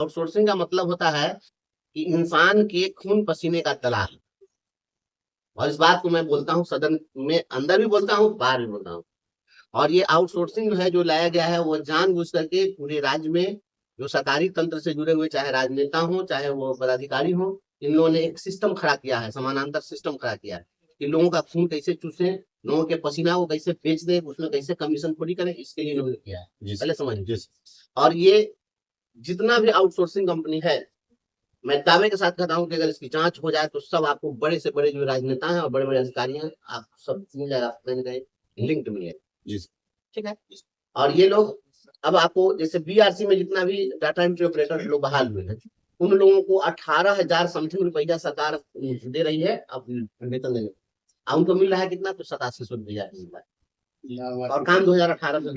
Outsourcing का मतलब होता है कि इंसान के खून पसीने का दलाल। और इस बात को मैं बोलता हूँ सदन में अंदर भी बोलता हूँ, बाहर भी बोलता हूँ। और ये आउटसोर्सिंग जो है जो लाया गया है वो जानबूझ करके पूरे राज्य में जो सरकारी तंत्र से जुड़े हुए चाहे राजनेता हो चाहे वो पदाधिकारी हो, इन लोगों ने एक सिस्टम खड़ा किया है, समानांतर सिस्टम खड़ा किया है कि लोगों का खून कैसे चूसे, लोगों के पसीना को कैसे बेच दे, उसमें कैसे कमीशन खोरी करें, इसके लिए इन्होंने किया है। पहले समझ। और ये जितना भी आउटसोर्सिंग कंपनी है, मैं दावे के साथ कहता हूँ कि अगर इसकी जांच हो जाए तो सब आपको बड़े से बड़े जो राजनेता हैं और बड़े बड़े अधिकारी हैं, आप सब मिल जाएगा, कहीं ना कहीं लिंक्ड मिलेगा। ठीक है। और ये लोग अब आपको जैसे बीआरसी में जितना भी डाटा एंट्री ऑपरेटर लोग बहाल हुए हैं, उन लोगों को 18,000 समथिंग रुपया सरकार दे रही है अब वेतन देने। अब उनको मिल रहा है कितना, तो 8700 रुपया मिल रहा है। और काम 2018 से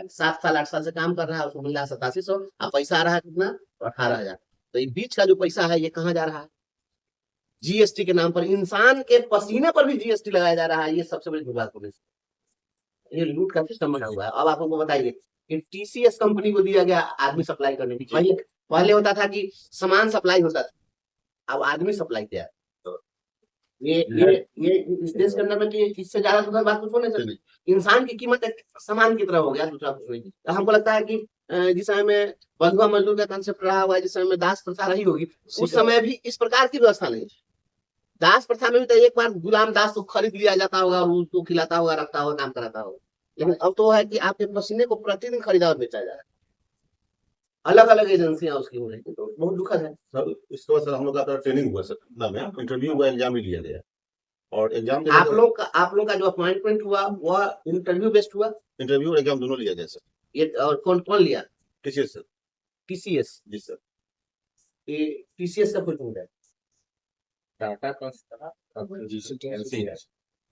7 साल 8 साल से काम कर रहा है, उसको मिल रहा है 8700। अब पैसा आ रहा है कितना, तो 18,000। तो ये बीच का जो पैसा है ये कहाँ जा रहा है? जीएसटी के नाम पर इंसान के पसीने पर भी जीएसटी लगाया जा रहा है। ये सबसे बड़ी बात है। ये लूट का सिस्टम बना हुआ है। अब आप हमको बताइए कि टीसीएस कंपनी को दिया गया आदमी सप्लाई करने की, पहले पहले होता था कि सामान सप्लाई होता था, अब आदमी सप्लाई किया। ये इस देश के अंदर में कि इससे ज्यादा सुंदर बात कुछ हो नहीं सकती। इंसान की कीमत एक सामान की तरह हो गया, दूसरा कुछ नहीं। तो हमको लगता है कि जिस समय में बंधुआ मजदूर का कंसेप्ट रहा हुआ है, जिस समय में दास प्रथा रही होगी, उस समय भी इस प्रकार की व्यवस्था नहीं। दास प्रथा में भी तो एक बार गुलाम दास को खरीद लिया जाता होगा और उसको खिलाता होगा, रखता होगा, काम कराता होगा। लेकिन अब तो है कि आपके पसीने को प्रतिदिन खरीदा और बेचा जा रहा है। अलग अलग एजेंसियां उसकी हो रही है, तो बहुत दुखद है सर। इसके बाद सर हम लोग का ट्रेनिंग हुआ सर, इंटरव्यू हुआ, एग्जाम भी लिया गया। और एग्जाम आप लोग का जो अपॉइंटमेंट हुआ वह इंटरव्यू बेस्ड हुआ? इंटरव्यू और एग्जाम दोनों लिया गया सर। ये और कौन कौन लिया? TCS sir. टीसीएस? जी सर। ये टीसीएस का फुल है टाटा कंसल्टेंसी है।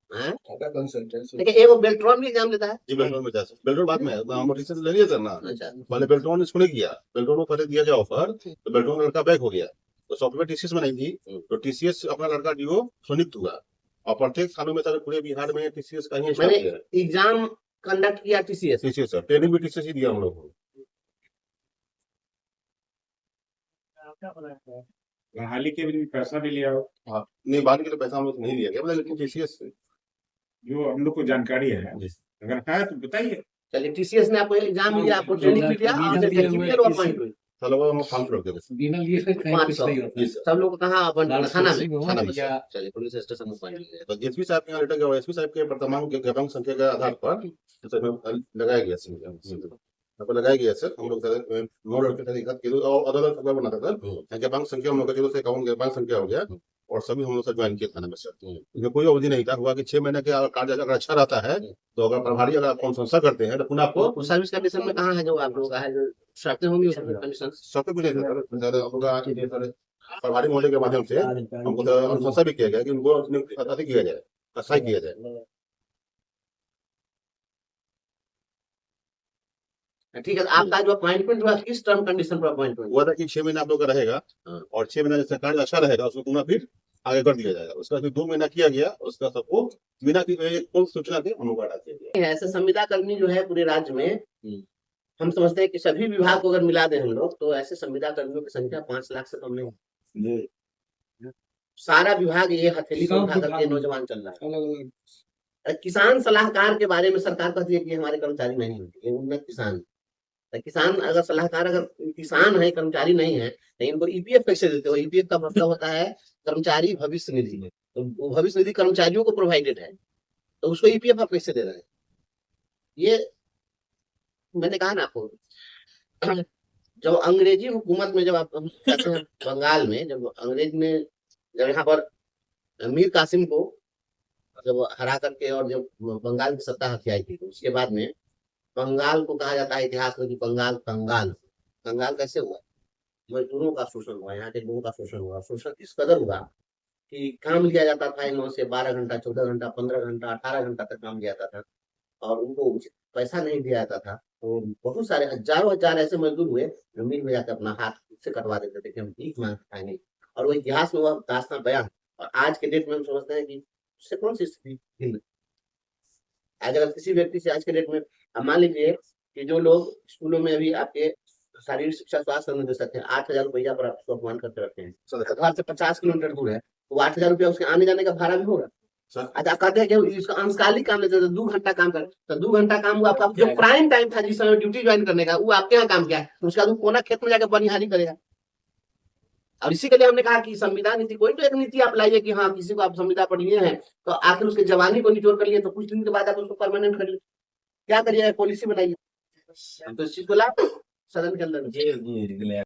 हैं? टाटा कंसल्टेंसी। लेकिन एगो बेल्ट्रॉन भी एग्जाम लेता है। जी बेल्ट्रॉन में था सर। बेल्ट्रॉन बाद में हम टीसीएस ले लिया सर ना। अच्छा। पहले बेल्ट्रॉन इसको नहीं किया, बेल्ट्रॉन को पहले दिया गया ऑफर, तो बेल्ट्रॉन लड़का बैक हो गया, तो सॉफ्टवेयर टीसीएस में नहीं थी, तो टीसीएस अपना लड़का डीओ स्वनियुक्त हुआ। और प्रत्येक थानों में सर पूरे बिहार में टीसीएस का ही मैंने एग्जाम कंडक्ट किया टीसीएस। टीसीएस सर, ट्रेनिंग भी टीसीएस ही दिया हम लोग को। बहाली के भी पैसा भी लिया हो? हाँ नहीं, बाद के लिए पैसा हम लोग नहीं लिया गया, मतलब लेकिन टीसीएस जो हम लोग को जानकारी है, अगर है तो बताइए। चलिए, टीसीएस ने आपको एग्जाम लिया, आपको ट्रेनिंग भी दिया और टेक्निकल अपॉइंट हुई। सालों में हम 500 रख देते बिना लिए कहीं कुछ नहीं होता। सब लोग कहाँ अपन थाना में? थाना में। चलिए, पुलिस स्टेशन में पॉइंट लिया। तो एसपी साहब के यहाँ लेटर गया, एसपी साहब के वर्तमान ज्ञापन संख्या के आधार पर लगाया गया सर, लगाया गया सर। हम लोग 9 लड़के थे, और अलग अलग खबर बना था सर। ज्ञापन संख्या हम लोग का 0 से 51 ज्ञापन संख्या हो गया, और सभी हम लोग से ज्वाइन किया थाना में सर। इसमें कोई अवधि नहीं था, हुआ कि 6 महीने के कार्य अगर अच्छा रहता है तो अगर प्रभारी अगर आप संस्था करते हैं तो पुनः आपको सर्विस कंडीशन में कहाँ है जो आप लोग का है, जो शर्तें होंगी उसमें कंडीशन? सबके कुछ नहीं था सर। हम लोग आज सर प्रभारी महोदय के माध्यम से हमको अनुशंसा भी किया गया कि उनको अधिक किया जाए, अस्थायी किया जाए। ठीक है, आपका जो अपॉइंटमेंट हुआ किस टर्म कंडीशन पर अपॉइंटमेंट हुआ था कि 6 महीना आप लोग का रहेगा, और 6 महीना जैसे कार्य अच्छा रहेगा उसको पुनः फिर आगे कर दिया जाएगा। उसका फिर 2 महीना किया गया, उसका सबको बिना कोई सूचना के उनको हटा दिया गया। ऐसे संविदा कर्मी जो है पूरे राज्य में, हम समझते हैं कि सभी विभाग को अगर मिला दें हम लोग, तो ऐसे संविदा कर्मियों की संख्या 5 लाख से कम नहीं। सारा विभाग ये हथेली को उठा करके नौजवान चल रहा है। किसान सलाहकार के बारे में सरकार कहती है कि हमारे कर्मचारी नहीं होते, ये उन्नत किसान। किसान अगर सलाहकार, अगर किसान है, कर्मचारी नहीं है, तो इनको ईपीएफ कैसे देते हो? ईपीएफ का मतलब होता है कर्मचारी भविष्य निधि, तो भविष्य निधि कर्मचारियों को प्रोवाइडेड है, तो उसको ईपीएफ आप कैसे दे रहे हैं? ये मैंने कहा ना आपको, जब अंग्रेजी हुकूमत में, जब आप कहते हैं बंगाल में, जब अंग्रेज ने जब यहाँ पर मीर कासिम को जब हरा करके और जब बंगाल की सत्ता हथियाई थी, तो उसके बाद में बंगाल को कहा जाता है इतिहास में कि बंगाल कंगाल। कंगाल कैसे हुआ? मजदूरों का शोषण हुआ, यहाँ के लोगों का शोषण हुआ। शोषण इस कदर हुआ कि काम लिया जाता था इन लोगों से 12 घंटा, 14 घंटा, 15 घंटा, 18 घंटा तक काम लिया जाता था, और उनको उचित पैसा नहीं दिया जाता था। तो बहुत सारे हजारों हजार ऐसे मजदूर हुए जो मिल में जाकर अपना हाथ से कटवा देते थे कि हम भीख मांग खाएंगे, और वो इतिहास में वह दास्तां बयां। और आज के डेट में हम समझते हैं कि उससे कौन सी स्थिति भिन्न। आज अगर किसी व्यक्ति से आज के डेट में, अब मान लीजिए कि जो लोग स्कूलों में अभी आपके शारीरिक शिक्षा स्वास्थ्य दे सकते हैं, 8,000 रुपया पर आप उसको अपमान करते रहते हैं। सर घर से 50 किलोमीटर दूर है, तो 8,000 रुपया उसके आने जाने का भाड़ा भी होगा। सर अच्छा, कहते हैं कि इसका अंशकालिक काम लेते थे, 2 घंटा काम कर, तो 2 घंटा काम हुआ आपका जो प्राइम टाइम था जिस समय ड्यूटी ज्वाइन करने का, वो आपके यहाँ काम किया है, तो उसका वो कोना खेत में जाकर बनिहारी करेगा। और इसी के लिए हमने कहा कि संविधान नीति, कोई तो एक नीति आप लाइए कि हाँ किसी को आप संविदा पढ़ लिए हैं, तो आखिर उसके जवानी को निचोड़ कर लिए, तो कुछ दिन के बाद आप उसको परमानेंट कर लिए, क्या करिए, पॉलिसी बनाइए। तो इस चीज को ला सदन के अंदर।